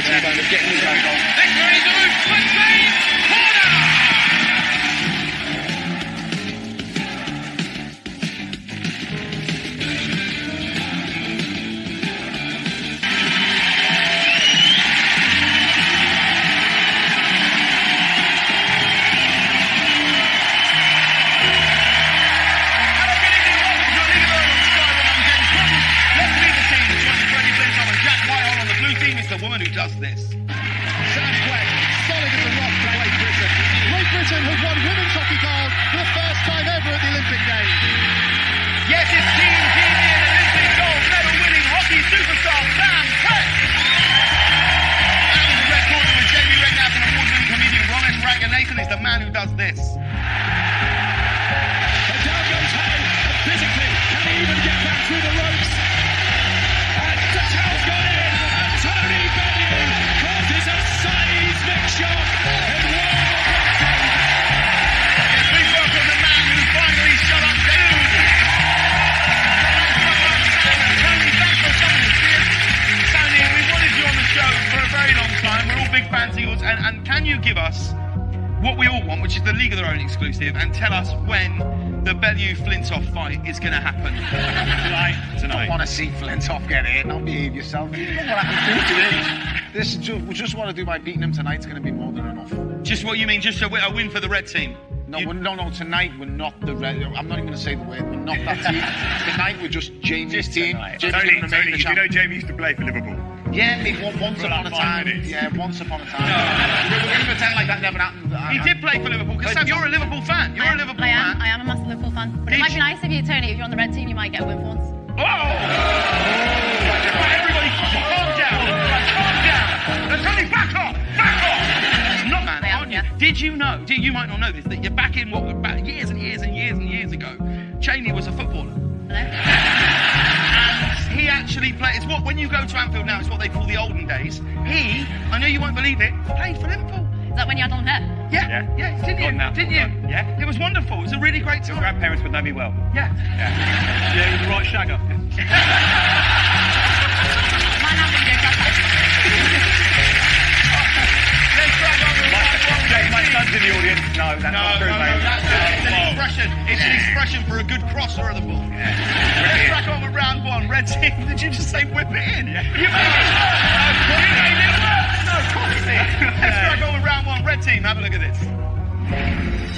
kind of getting his back on. Victory to Quek corner! The woman who does this. Sam Quek, solid as a rock for Great Britain. Great Britain have won women's hockey gold for the first time ever at the Olympic Games. Yes, it's Team GB and Olympic gold medal winning hockey superstar Sam Quek. And in the red corner with Jamie Ranganathan and award-winning comedian Romesh, Ranganathan is the man who does this. And down goes Hay, and physically, can he even get back through the ropes? And Tatel's got in. Tony Bellew causes a seismic shock and Yes, please welcome the man who finally shut up Bellew. Tony, thanks for coming to see us. Tony, we wanted you on the show for a very long time. We're all big fans of yours. And can you give us what we all want, which is the League of Their Own exclusive, and tell us when the Bellew-Flintoff fight is going to happen? Tonight. I don't want to see Flintoff get hit. Don't behave yourself. You know what happens today. We just want to do by beating him tonight's going to be more than enough. Just what you mean? Just a win for the red team? No, no. Tonight we're not the red. I'm not even going to say the word. We're not that team. Tonight we're just Jamie's team. Tony, you know Jamie used to play for Liverpool. Yeah, once upon a time. Yeah, once upon a time. We're going to pretend like that never happened. He did play for Liverpool, because Sam, you're a Liverpool fan. You're a Liverpool fan. I am a massive Liverpool fan. But it might be nice of you, Tony, if you're on the red team, you might get a win for once. Oh! Everybody, calm down. Tony, back off! Not man, aren't you? Did you know, you might not know this, that you're back in back years and years and years and years ago, Cheney was a footballer. And he actually played, it's what, when you go to Anfield now, it's what they call the olden days. He, I know you won't believe it, played for Liverpool. Is that when you had long hair? Yeah. Didn't you? Yeah. It was wonderful. It was a really great time. Your grandparents would know me well. Yeah. Yeah, with the right shagger. My son's in the audience. No, that's not true, mate. It's an expression for a good crosser of the ball. Let's crack on with round one. Red team, did you just say whip it in? Yeah. You made it work. No, of course it did. Let's crack on with round one. Red team, have a look at this.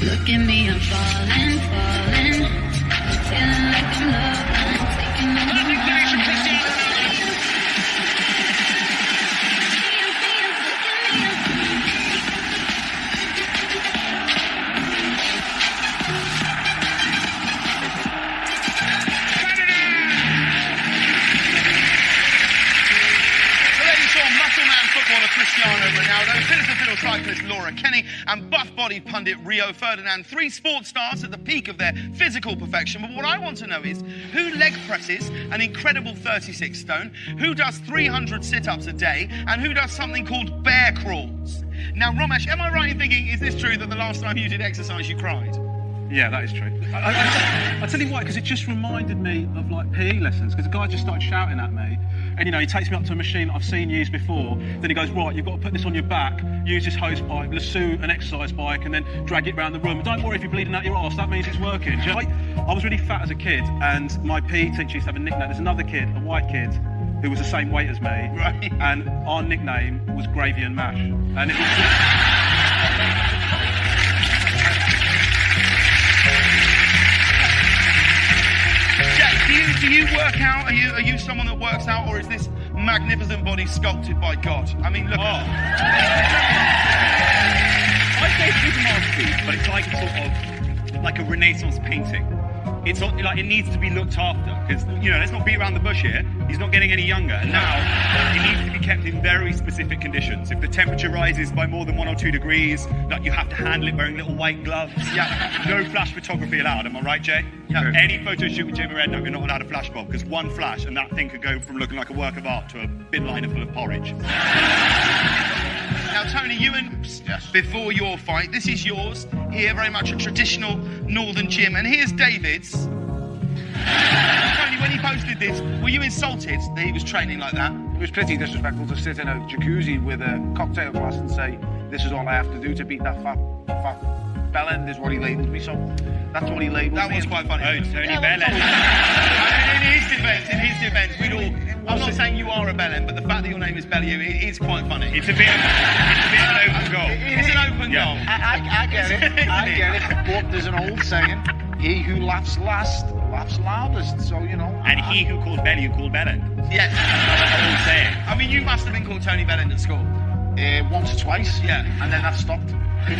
Look at me, I'm falling. Feeling like I'm loved, I'm taking over. Cristiano Ronaldo, fiddle cyclist Laura Kenny, and buff-bodied pundit Rio Ferdinand, three sports stars at the peak of their physical perfection. But what I want to know is who leg presses an incredible 36 stone, who does 300 sit-ups a day, and who does something called bear crawls. Now, Romesh, am I right in thinking, is this true that the last time you did exercise you cried? Yeah, that is true. I'll tell you why, because it just reminded me of like PE lessons, because the guy just started shouting at me, and he takes me up to a machine I've seen used before, then he goes, right, you've got to put this on your back, use this hose pipe, lasso an exercise bike, and then drag it around the room. Don't worry if you're bleeding out your arse, that means it's working. I was really fat as a kid, and my PE teacher used to have a nickname. There's another kid, a white kid, who was the same weight as me, right. And our nickname was Gravy and Mash. And it was Do you work out? Are you someone that works out, or is this magnificent body sculpted by God? I mean, look at I'd say it's a masterpiece, but it's like sort of like a Renaissance painting. It's not, like it needs to be looked after, because let's not beat around the bush here. He's not getting any younger, and now it needs to be kept in very specific conditions. If the temperature rises by more than 1 or 2 degrees, like you have to handle it wearing little white gloves. Yeah. No flash photography allowed. Am I right, Jay? Yeah. Any photo shoot with Jamie Redknapp, you're not allowed a flash bomb, because one flash and that thing could go from looking like a work of art to a bin liner full of porridge. Now, Tony, you and before your fight, this is yours here, very much a traditional northern gym, and here's David's. Tony, when he posted this, were you insulted that he was training like that? was pretty disrespectful to sit in a jacuzzi with a cocktail glass and say, this is all I have to do to beat that fat bellend, is what he labelled me. So that's what he labelled me. That was quite funny. Oh, Tony Bellend. In his defence, we'd all... I'm not saying you are a bellend, but the fact that your name is Bellew, it is quite funny. It's a bit of an open goal. It's an open goal. I get it. I get it. But there's an old saying, he who laughs last, laughs loudest. So, you know. And he who called Bellew called Bellend. Yes. Old saying. I mean, you must have been called Tony Bellend at school. Once or twice. Yeah. And then that stopped. You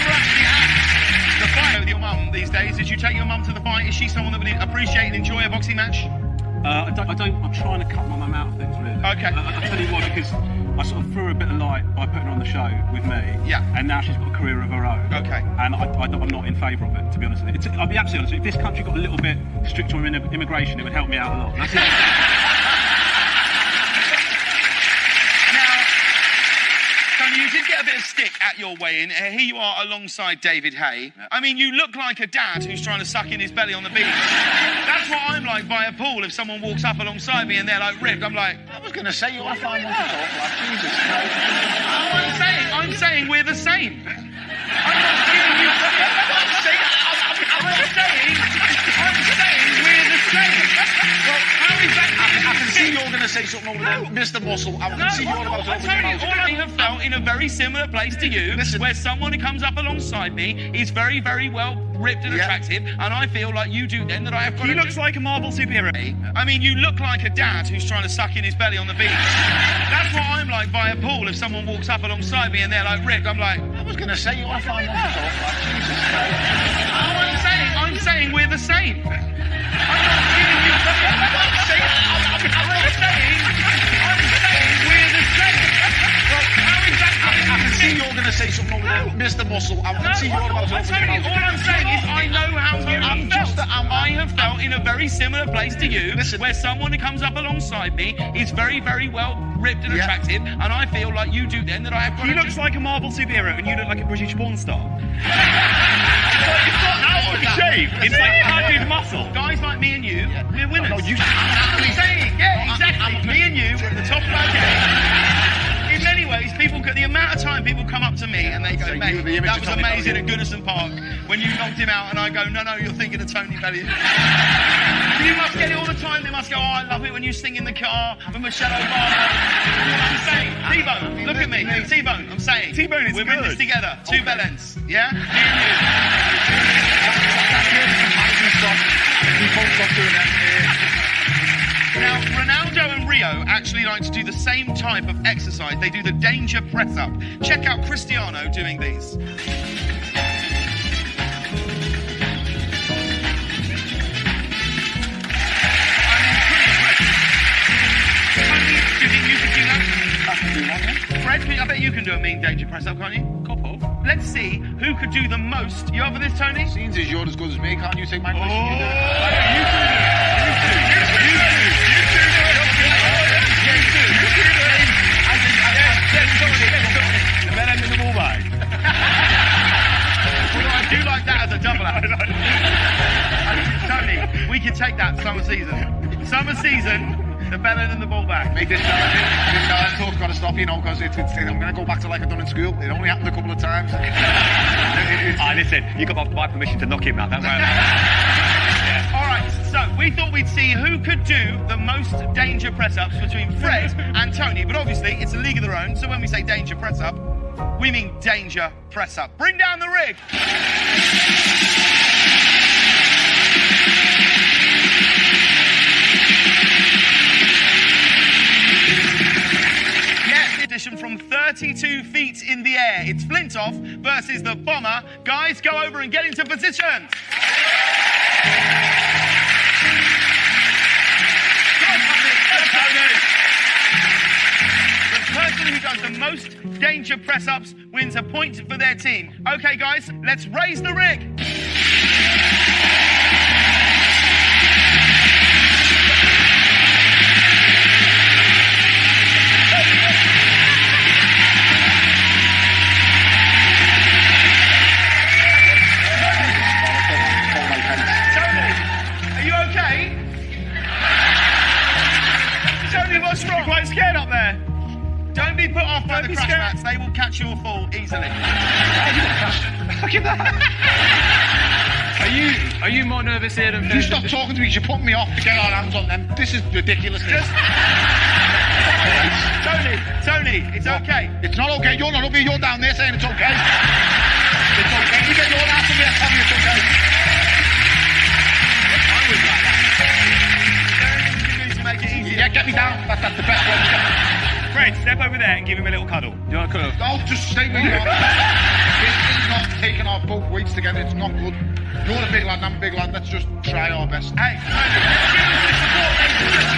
were actually at the fight with your mum these days. Did you take your mum to the fight? Is she someone that would appreciate and enjoy a boxing match? I don't. I'm trying to cut my mum out of things, really. Okay. I'll tell you why, because I sort of threw her a bit of light by putting her on the show with me. Yeah. And now she's got a career of her own. Okay. And I'm not in favour of it, to be honest with you. I'll be absolutely honest with you. If this country got a little bit stricter on immigration, it would help me out a lot. That's it. You did get a bit of stick at your weigh-in. Here you are alongside David Hay. I mean, you look like a dad who's trying to suck in his belly on the beach. That's what I'm like by a pool. If someone walks up alongside me and they're like ripped, I'm like... I was going to say, you want to find one to talk about. Jesus Christ. I'm saying we're the same. I'm not giving you... I'm saying we're the same. Well, how is that? I can see you're going to say something over there, Mr. Muscle. I can see you're about to open your mouth. All I have felt in a very similar place to you, where someone who comes up alongside me is very, very well ripped and attractive, and I feel like you do then that I have got. He looks like a Marvel superhero. I mean, you look like a dad who's trying to suck in his belly on the beach. That's what I'm like by a pool. If someone walks up alongside me and they're like ripped, I'm like... I was going to say, you want to find one to talk about. Jesus Christ. I'm saying we're the same. I'm not giving you... I'm saying we're the same. Well, how is that? I can see you're going to say something over there, Mr. Muscle. I can see you're about to open your mouth. All I'm saying is I know how you have felt. I have felt in a very similar place to you, where someone who comes up alongside me is very, very well ripped and attractive, and I feel like you do then that I have got. He looks like a Marvel superhero, and you look like a British porn star. It's like added muscle. Guys like me and you, we're winners. No, you... I'm saying, exactly. Me and you, we're at the top of our game. In many ways, the amount of time people come up to me and they go, mate, that was amazing at Goodison Park when you knocked him out, and I go, no, you're thinking of Tony Bellew. You must get it all the time. They must go, I love it when you sing in the car with Michelle Obama. I'm saying, T-Bone, look at me. T-Bone, I'm saying. T-Bone is we're in this together. Two Bellends, yeah? Me and you. Now, Ronaldo and Rio actually like to do the same type of exercise. They do the danger press-up. Check out Cristiano doing these. Fred, I bet you can do a mean danger press-up, can't you? Couple. Let's see who could do the most. You up for this, Tony? Seems as you're as good as me, can't you take my question? You two. The men in the ball bag. I do like that as a double act. Tony, we can take that summer season. Summer season. The bellend and the ball bag. Mate, this talk's got to stop, you know, because I'm going to go back to like I've done in school. It only happened a couple of times. Listen, you got my permission to knock him out. Don't worry. All right, so we thought we'd see who could do the most danger press-ups between Fred and Tony. But obviously, it's a league of their own, so when we say danger press-up, we mean danger press-up. Bring down the rig. From 32 feet in the air. It's Flintoff versus the Bomber. Guys, go over and get into position. The person who does the most danger press-ups wins a point for their team. Okay, guys, let's raise the rig. be put off by the crash mats. They will catch your fall easily. Look at that. Are you more nervous here than... You stop talking to me because you're putting me off to get our hands on them. This is ridiculous. Tony, it's okay. It's not okay. You're not up here. You're down there saying it's okay. It's okay. You get your ass up here and tell me it's okay. I would like that. Is there anything you can do to make it easier? Yeah, get me down. That's the best way to get. Fred, step over there and give him a little cuddle. You want to cuddle? Don't just stay where you are. This is not taking our both weights together. It's not good. You're a big lad, I'm a big lad. Let's just try our best. Hey, Tony, let's give us the support, ladies and gentlemen.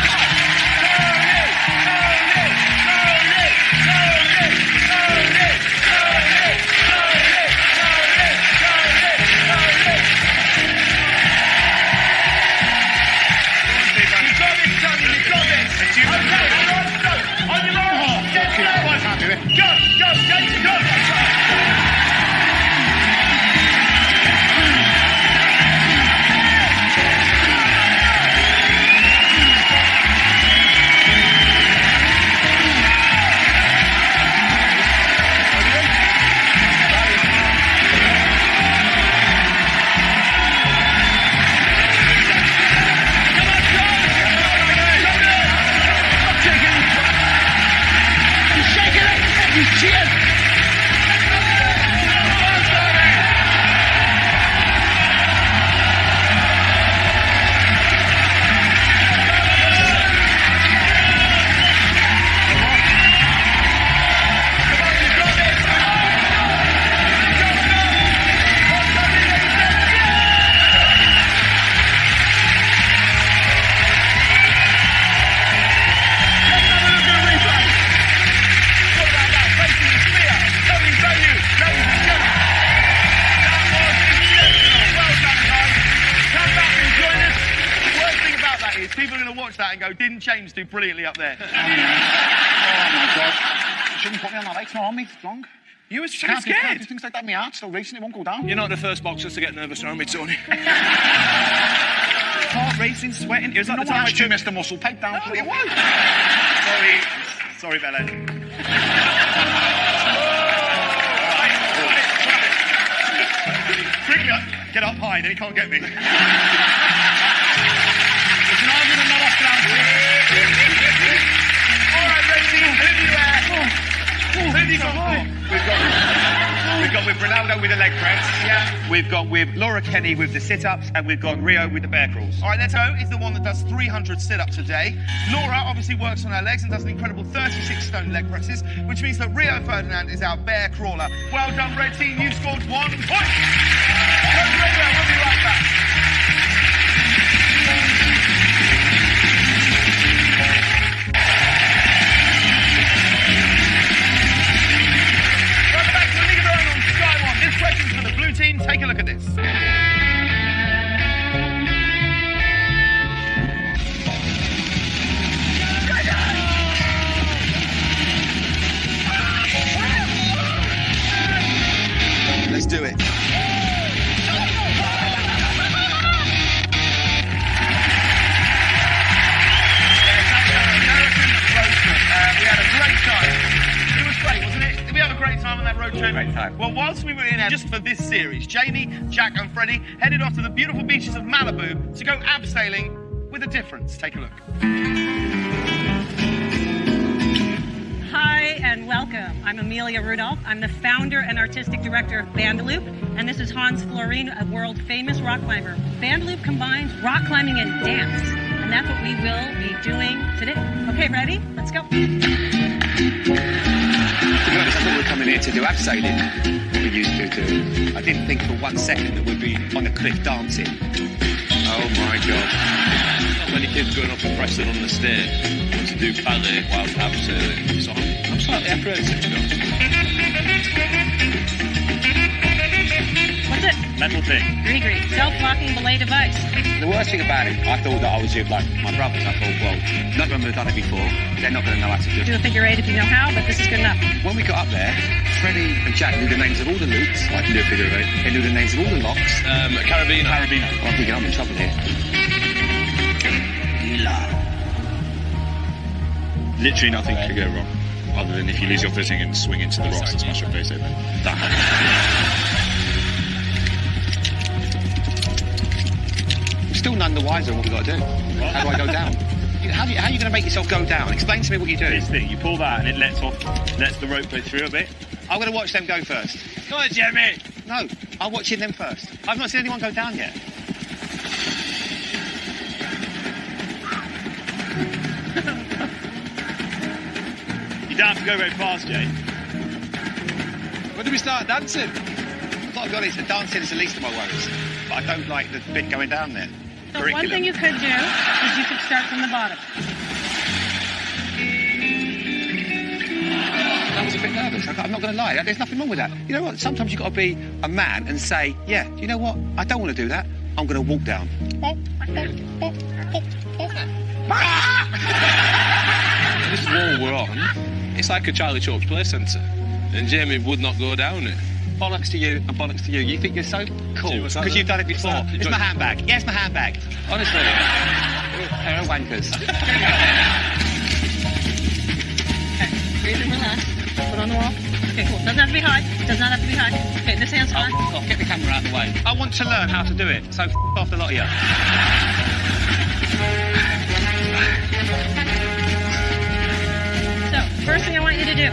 Didn't James do brilliantly up there? Oh my God. You shouldn't put me on that. It's not on me. It's wrong. You were so Can't scared. do things like that. My heart's still racing. It won't go down. You're not the first boxer to get nervous around me, Tony. Heart racing, sweating. It was like the time I you missed the muscle. Pipe down. No, it was. Sorry, Bellew. Quickly, get up high, then he can't get me. It's an argument, not off ground. All right, Reggie, who have you got? We've got with Ronaldo with the leg press. Yeah. We've got with Laura Kenny with the sit-ups, and we've got Rio with the bear crawls. All right, Neto is the one that does 300 sit-ups a day. Laura obviously works on her legs and does an incredible 36-stone leg presses, which means that Rio Ferdinand is our bear crawler. Well done, Red Team. You scored 1 point. Coach Radio, we'll be right back. Welcome back to the League of Their Own on Sky One. This question's for the blue team. Take a look at this. Let's do it. We had a great time. It was great, wasn't it? Did we have a great time on that road trip? Great time. Well, whilst we were in there just for this series, Jamie, Jack and Freddie headed off to the beautiful beaches of Malibu to go abseiling with a difference. Take a look. Hi and welcome. I'm Amelia Rudolph. I'm the founder and artistic director of Bellew, and this is Hans Florine, a world-famous rock climber. Bellew combines rock climbing and dance, and that's what we will be doing today. Okay, ready? Let's go. To be honest, I thought we were coming here to do abseiling. We used to do. I didn't think for 1 second that we'd be on a cliff dancing. Oh my God. Not many kids going up and pressing on the stage to do ballet whilst abseiling. So I'm slightly apprehensive, to be honest. What's it? Metal thing. Gree. Self-locking belay device. The worst thing about it, I thought that I was with like my brothers. I thought, well, none of them have done it before. They're not going to know how to do Do it. a figure eight if you know how, but this is good enough. When we got up there, Freddie and Jack knew the names of all the loops. I can do a figure of eight. They knew the names of all the locks. Carabiner. I'm thinking I'm in trouble here. Literally nothing could go wrong. Other than if you lose your footing and swing into the rocks and smash your face open. That I'm still none the wiser on what we've got to do. How do I go down? How are you going to make yourself go down? Explain to me what you do. This thing, you pull that and it lets the rope go through a bit. I'm going to watch them go first. Go on, Jimmy! No, I'm watching them first. I've not seen anyone go down yet. You don't have to go very fast, Jay. When do we start dancing? I've got to be honest, the dancing is the least of my worries. But I don't like the bit going down there. So one thing you could do is you could start from the bottom. I was a bit nervous. I'm not going to lie. There's nothing wrong with that. You know what? Sometimes you've got to be a man and say, yeah, you know what? I don't want to do that. I'm going to walk down. This wall we're on, it's like a Charlie Chalk's play centre. And Jamie would not go down it. Bollocks to you and bollocks to you. You think you're so cool because you've done it before. It's my handbag. Yes, my handbag. Honestly. Pair of wankers. Okay, breathe and relax. Put on the wall. Okay, cool. Doesn't have to be high. Does not have to be high. Okay, this hand's fine. Oh, get the camera out of the way. I want to learn how to do it, so off the lot of you. So, first thing I want you to do,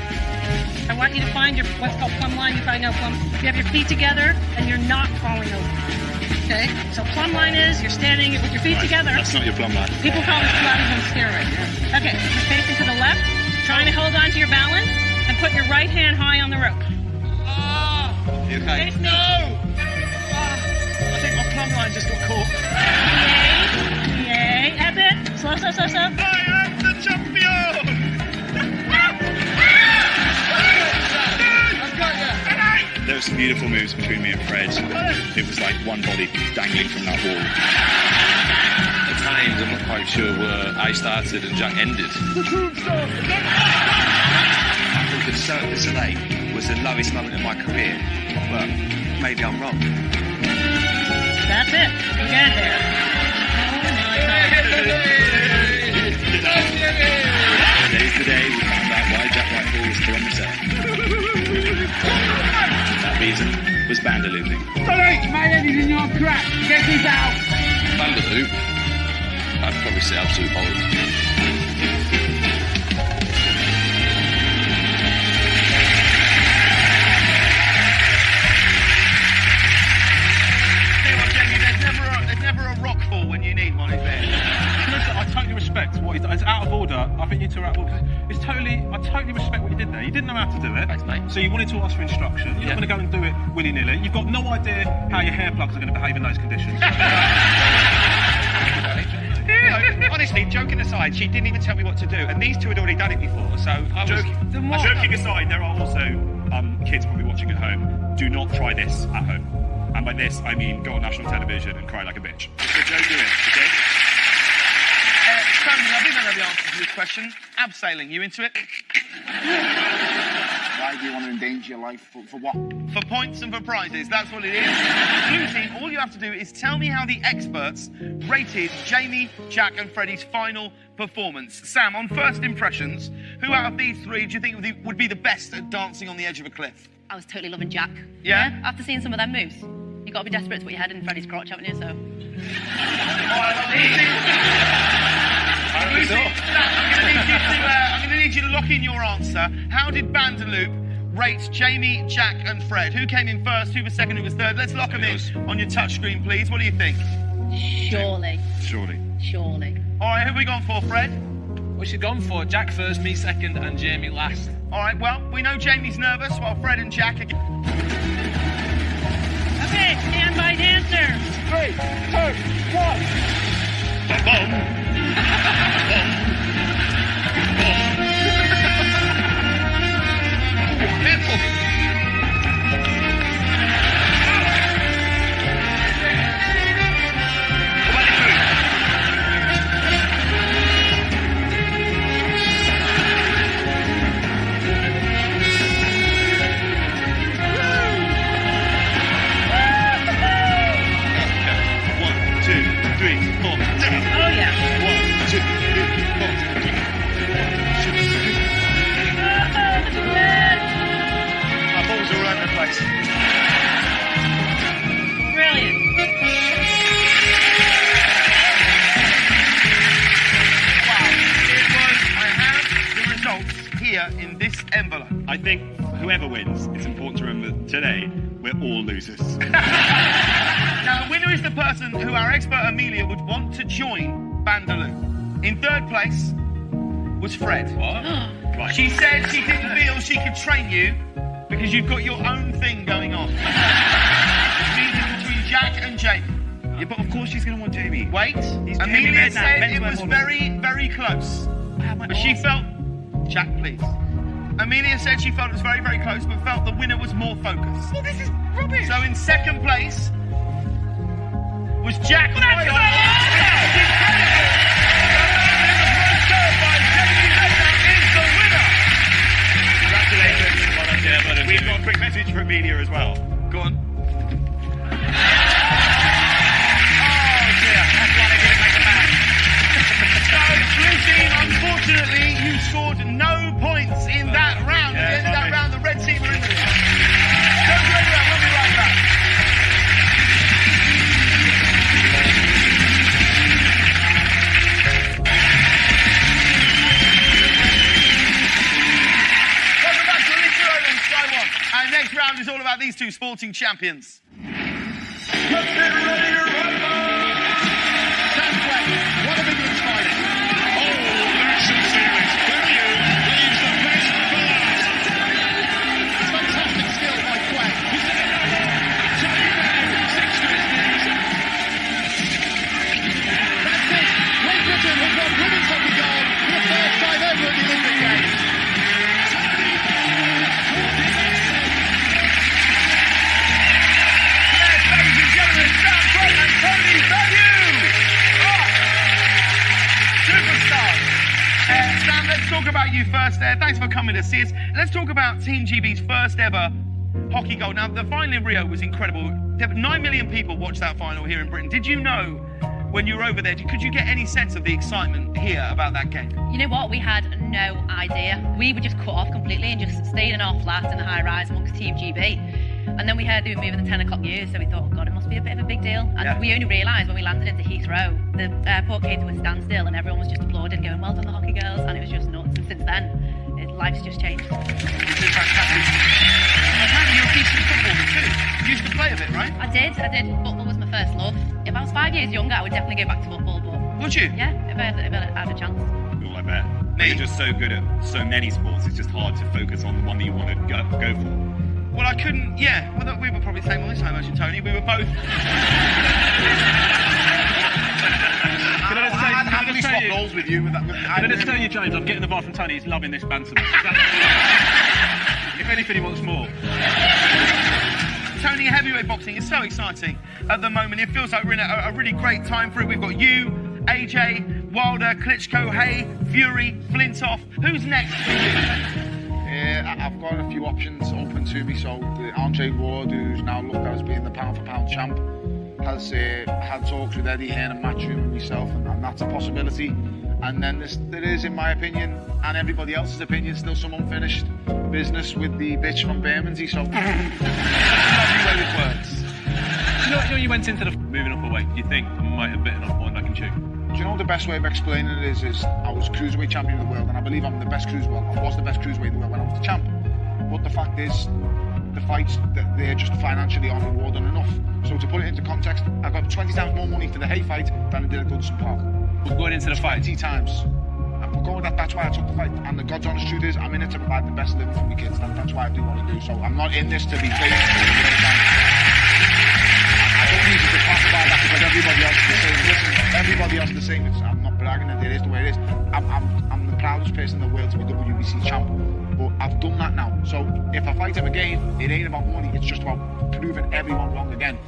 I want you to find your what's called plumb line. You probably know plumb. You have your feet together and you're not falling over. Okay? So plumb line is you're standing with your feet together. That's not your plumb line. People call this Pilates on steroids. Okay, you're facing to the left, trying to hold on to your balance, and put your right hand high on the rope. You okay? Face me. I think my plumb line just got caught. Yay. Up it. Slow, slow, slow, slow. I am the champion! There were some beautiful moves between me and Fred. It was like one body dangling from that wall. At times, I'm not quite sure where I started and Jack ended. I thought that Cirque du Soleil was the lowest moment of my career, but maybe I'm wrong. That's it. You get it there. Today's the day we found out why Jack Whitehall was still on the set. That reason was bandalooping. Tonight, my head is in your crap. Get this out. Bandaloop, I'd probably say absolute bollocks. There's never a rock fall when you need one, is there? I totally respect what he's done. It's out of order. I think you two are out of order. I totally respect what you did there. You didn't know how to do it. Thanks, mate. So you wanted to ask for instruction. You're not going to go and do it willy-nilly. You've got no idea how your hair plugs are going to behave in those conditions. Honestly, joking aside, she didn't even tell me what to do, and these two had already done it before, so I was... Joking aside, there are also kids probably watching at home. Do not try this at home. And by this, I mean go on national television and cry like a bitch. So Joe, do it, okay? Sam, I think I know the answer to this question. Abseiling, you into it? Why do you want to endanger your life? For what? For points and for prizes, that's what it is. Blue team, all you have to do is tell me how the experts rated Jamie, Jack and Freddie's final performance. Sam, on first impressions, who out of these three do you think would be the best at dancing on the edge of a cliff? I was totally loving Jack. Yeah? After seeing some of them moves. You got to be desperate to put your head in Freddie's crotch, haven't you? So. I'm going to need you to lock in your answer. How did Bandaloop rate Jamie, Jack and Fred? Who came in first, who was second, who was third? Let's lock them in on your touchscreen, please. What do you think? Surely. All right, who have we gone for, Fred? What's you gone for? Jack first, me second and Jamie last. All right, well, we know Jamie's nervous while Fred and Jack are... Okay, stand by dancers. 3, 2, 1. Careful. Oh yeah. in this envelope? I think whoever wins, it's important to remember today, we're all losers. Now, the winner is the person who our expert Amelia would want to join Bandaloo. In third place was Fred. What? Right. She said she didn't feel she could train you because you've got your own thing going on. Which means it's between Jack and Jamie. Yeah, but of course she's going to want Jamie. Wait, He's Amelia said Men's it was wear very, very close. But she felt... Jack, please. Amelia said she felt it was very, very close, but felt the winner was more focused. Well, this is rubbish. So in second place was Jack. Congratulations. Well done, dear. Well done. We've got a quick message for Amelia as well. Go on. Unfortunately, you scored no points in that round. At the end of that round, the red team were in the lead. Don't go anywhere, we'll be right back. Welcome back to Elite Zero on Sky One. Our next round is all about these two sporting champions. Let's get ready to rumble! Sam Quek, what a big fight. Fantastic skill by Quek. That's it. Great Britain have won women's hockey gold for the first time ever at the Olympic Games. Yes, ladies and gentlemen, Sam Quek and Tony Bellew. Superstars. Sam, let's talk about you first there. Thanks for coming to see us. Let's talk about Team GB's first ever hockey gold. Now, the final in Rio was incredible. 9 million people watched that final here in Britain. Did you know when you were over there, could you get any sense of the excitement here about that game? You know what? We had no idea. We were just cut off completely and just stayed in our flat in the high rise amongst Team GB. And then we heard they were moving the 10 o'clock news, so we thought, oh God, it must be a bit of a big deal. And we only realised when we landed into Heathrow, the airport came to a standstill and everyone was just applauding, going, well done the hockey girls, and it was just nuts. And since then, life's just changed. It's been fantastic. Apparently you're a decent footballer too. You used to play a bit, right? I did. Football was my first love. If I was 5 years younger, I would definitely go back to football, but... Would you? Yeah, if I had a chance. Well, I bet. You're just so good at so many sports, it's just hard to focus on the one that you want to go for. Well, I couldn't, well, we were probably the same on this time, actually, Tony. We were both... Can I just swap goals with you? Can I just tell you, James, I'm getting the vibe from Tony, he's loving this banter. If anything, he wants more. Tony, heavyweight boxing is so exciting at the moment. It feels like we're in a really great time for it. We've got you, AJ, Wilder, Klitschko, Hay, Fury, Flintoff. Who's next for you? I've got a few options open to me. So Andre Ward, who's now looked at as being the pound-for-pound champ, has had talks with Eddie Hearn and Matchroom and myself, and that's a possibility. And then there is, in my opinion, and everybody else's opinion, still some unfinished business with the bitch from Bermondsey. So lovely way it works. You went into the moving up a weight. Do you think I might have bitten off more than I can chew? Do you know the best way of explaining it is I was cruiserweight champion of the world, and I believe I'm the best cruiserweight. I was the best cruiserweight in the world when I was the champ. But the fact is, the fights, they're just financially aren't rewarding enough. So to put it into context, I got 20 times more money for the Hay fight than I did at Goodison Park. We're going into the fight 20 times. And that's why I took the fight. And the God's honest truth is, I'm in it to provide the best living for my kids. That's why I do what I do. So I'm not in this to be famous. I don't need to classify that because everybody else is the same. Listen, everybody else is the same. I'm not bragging that it is the way it is. I'm the proudest person in the world to be WBC champ. But I've done that now. So if I fight him again, it ain't about money. It's just about proving everyone wrong again.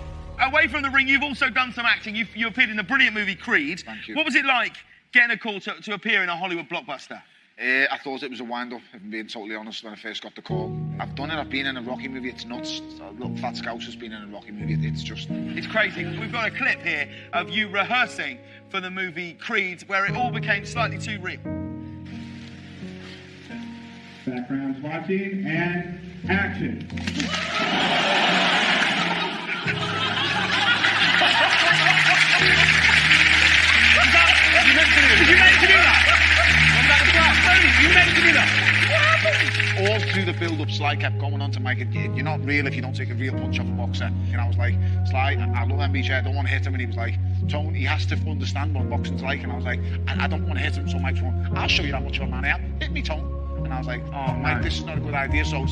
Away from the ring, you've also done some acting. You appeared in the brilliant movie Creed. Thank you. What was it like getting a call to appear in a Hollywood blockbuster? I thought it was a wind-up, if I'm being totally honest, when I first got the call. I've done it, I've been in a Rocky movie, it's nuts. A little fat scouse has been in a Rocky movie, it's just... It's crazy. We've got a clip here of you rehearsing for the movie Creed, where it all became slightly too real. Background's watching, and action. You meant to do that? What about the class? Tony, you meant to do that? What happened? build-up Sly kept going on to Mike. You're not real if you don't take a real punch off a boxer. And I was like, Sly, I love MBJ, I don't want to hit him. And he was like, Tony, he has to understand what boxing's like. And I was like, I don't want to hit him. So Mike's going, I'll show you how much of a man I am. Hit me, Tony. And I was like, oh, Mike, this is not a good idea. So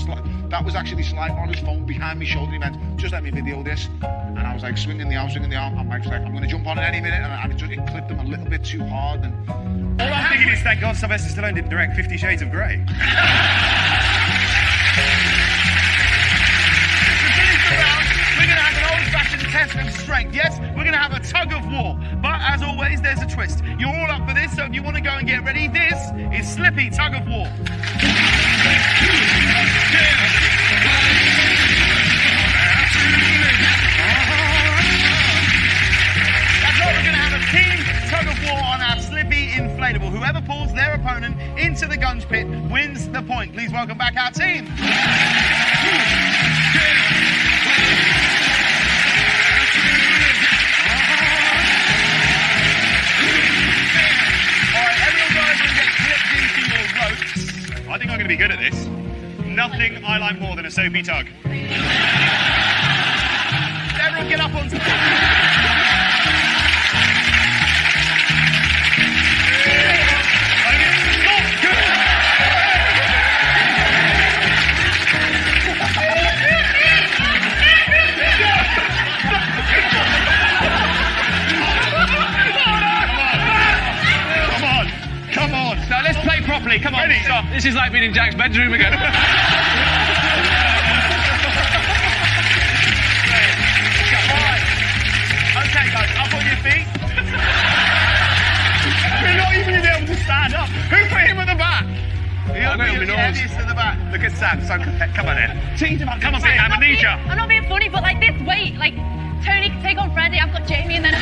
that was actually Sly on his phone behind me shoulder. He went, just let me video this. And I was like, swinging the arm. And Mike's like, I'm going to jump on it any minute. And it clipped him a little bit too hard. And all I'm thinking is, thank God Sylvester Stallone didn't direct 50 Shades of Grey. To finish the round, we're going to have an old-fashioned test of strength. Yes, we're going to have a tug of war. But as always, there's a twist. You're all up for this, so if you want to go and get ready, this is Slippy Tug of War. That's right, we're going to have a team tug of war on our Slippy Inflatable. Whoever pulls their opponent into the gunge pit wins the point. Please welcome back our team. I think I'm going to be good at this. Nothing I like more than a soapy tug. Everyone get up on... Come on. So let's play properly. Come on. Stop. This is like being in Jack's bedroom again. Okay, guys, up on your feet. We're not even going to be able to stand up. Who put him at the back? You're the heaviest at the back. Look at Sam. Come on then. Tease him up. Come on, Big Ham. I need you. I'm not being funny, but like this weight, like Tony can take on Freddie. I've got Jamie, and then.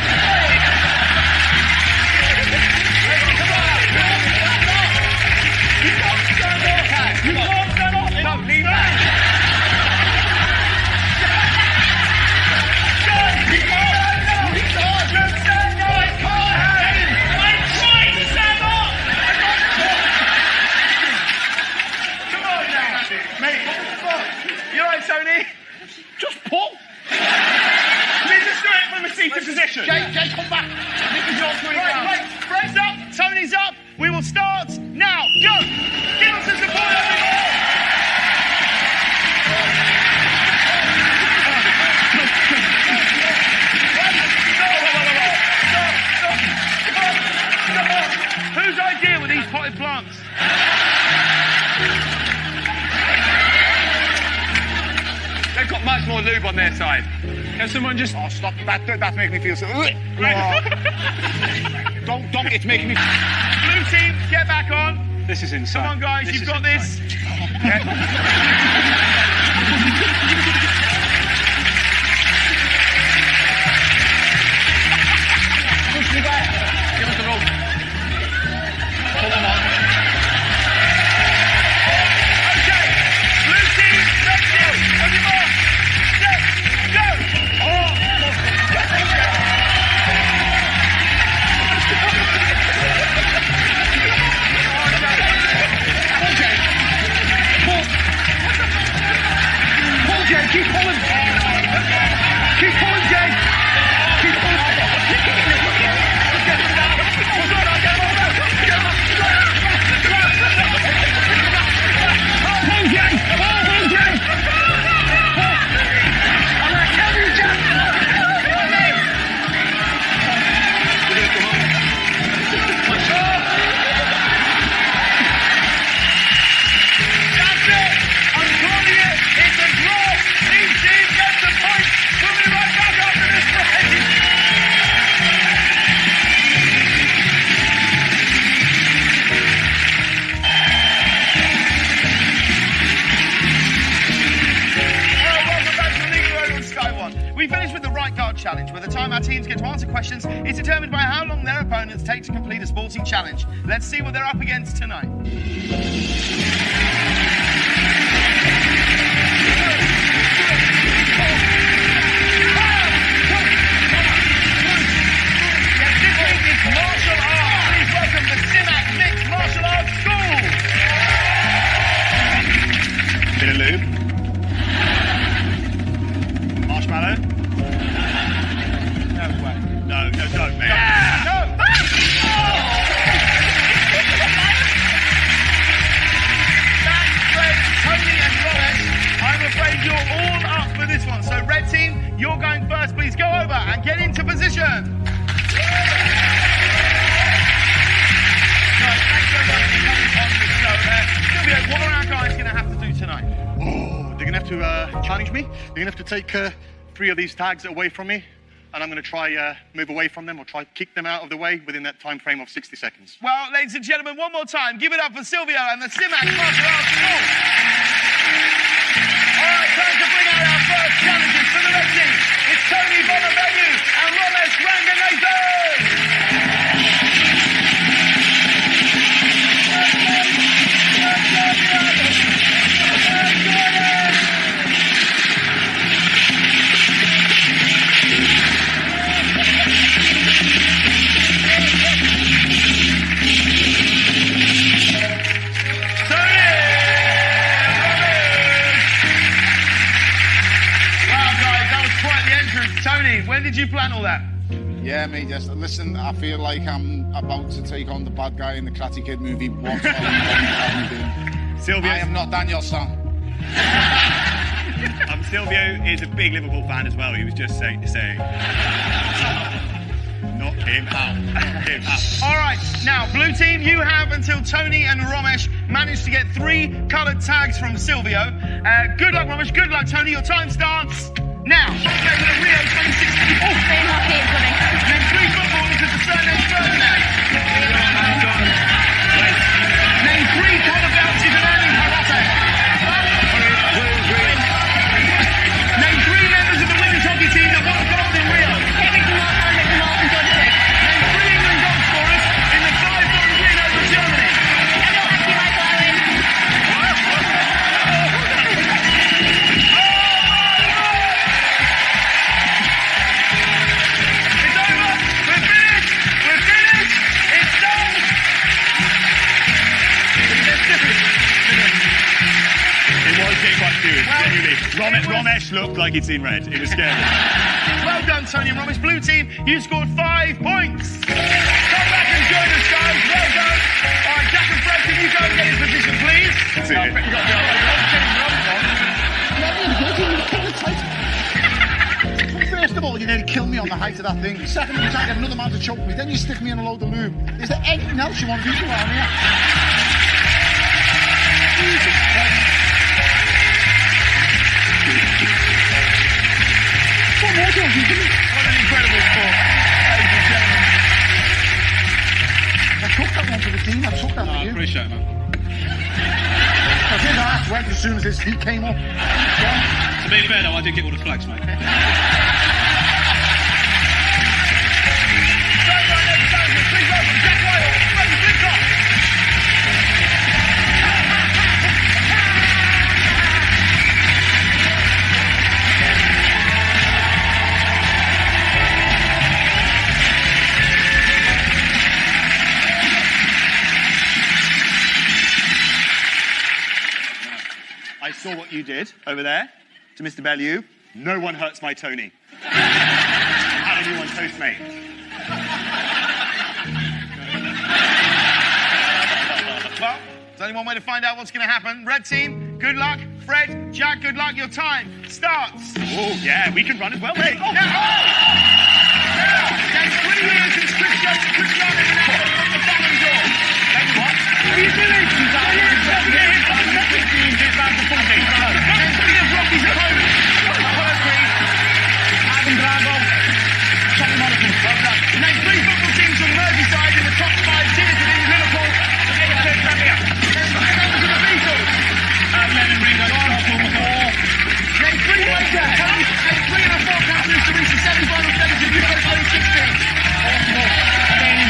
Tony? Just pull. Please just do it from a seated position. Jay, come back. This is your 20 rounds. Right, Fred's up, Tony's up. We will start now. Go. Give us the support, everyone. Stop. Whose idea were these potted plants? They've got much more lube on their side. Can someone just... Oh, stop. That's making me feel so... Don't, it's making me... Blue team, get back on. This is insane. Come on, guys, you've got this. Push me back. Give us the rope. Pull them on. Okay, blue team, red team, on your mark. Set, go. Pull, Jay. Keep pulling. Keep pulling, Jay. Keep pulling. Pull, Jay. Pull, Jay. I'm going to kill you, Jack. That's it. I'm calling it. It's a draw. Each team gets a point. We'll be right back after this break. Welcome back to Legal Road on Sky One. We finished with the right guard challenge, where the time our teams get to answer questions is determined by how long their opponents take to complete a sporting challenge. Let's see what they're up against tonight. This week is martial arts. Please welcome the Simac Mixed Martial Arts School. Bit right, get into position. Right, thanks so much for coming on the show there. Silvio, what are our guys going to have to do tonight? Oh, they're going to have to challenge me. They're going to have to take 3 of these tags away from me, and I'm going to try move away from them or try kick them out of the way within that time frame of 60 seconds. Well, ladies and gentlemen, one more time, give it up for Silvio and the Simac Martial Arts School. All right, time to bring out our first challengers for the red team. It's Tony Bellew and Romesh Ranganathan. Tony, when did you plan all that? Yeah, mate, yes. Listen, I feel like I'm about to take on the bad guy in the Karate Kid movie. What's Silvio. I am not Daniel's son. Silvio is a big Liverpool fan as well. He was just saying, knock him out. Knock him out. All right, now, blue team, you have until Tony and Romesh manage to get 3 coloured tags from Silvio. Good luck, Romesh. Good luck, Tony. Your time starts now. Okay, with the Rio 2016. Oh, Same hockey incoming. Name 3 footballers with the surname Ferdinand. Name 3 collar bounces and earning karate. Name 3 members of the women's hockey team that won gold in Rio. Henrik Martin and Johnson. Name 3 England goal scorers in the 5-1 win over Germany. Hello, Ashley Michael Owen. Romesh looked like he'd seen red. It was scary. Well done, Tony and Romesh. Blue team, you scored 5 points. Come back and join us, guys. Well done. All right, Jack and Fred, can you go and get in position, please? That's it. First of all, you nearly killed me on the height of that thing. Second, you try to get another man to choke me. Then you stick me in a load of lube. Is there anything else you want to do around here? Jesus Christ. What more don't you do? What an incredible sport, ladies and gentlemen. I took that one for the team. I took that for you. I appreciate it, man. I did ask when as soon as his feet came up. To be fair, though, I did get all the flags, mate. I saw what you did over there to Mr. Bellew. No one hurts my Tony. How did anyone toast me? Well, there's only one way to find out what's going to happen. Red team, good luck. Fred, Jack, good luck. Your time starts. Oh, yeah, we can run as well, mate. Oh. Now, 20 years since Cristiano Ronaldo from the Ballon d'Or. Tell you what, what are you doing? Rocky's opponent. Apollo Creed, Adam Drago, Tommy Morrison. Well done. Name 3 football teams from Merseyside in the top 5 tiers within Liverpool. Name 5 members of the Beatles. Lennon, Ringo, Paul McCall. Name 3 Name 3 of the 4 countries to reach the semi-final stage of Euro 2016. Portugal, Spain,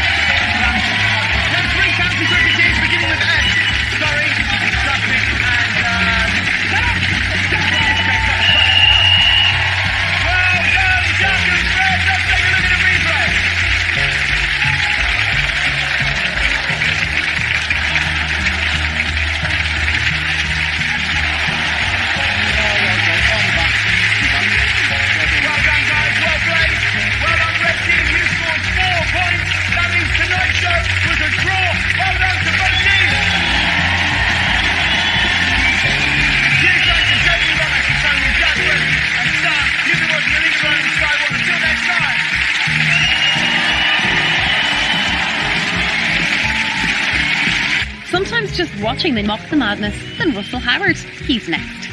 Sometimes just watching they mock the madness. Then Russell Howard, he's next.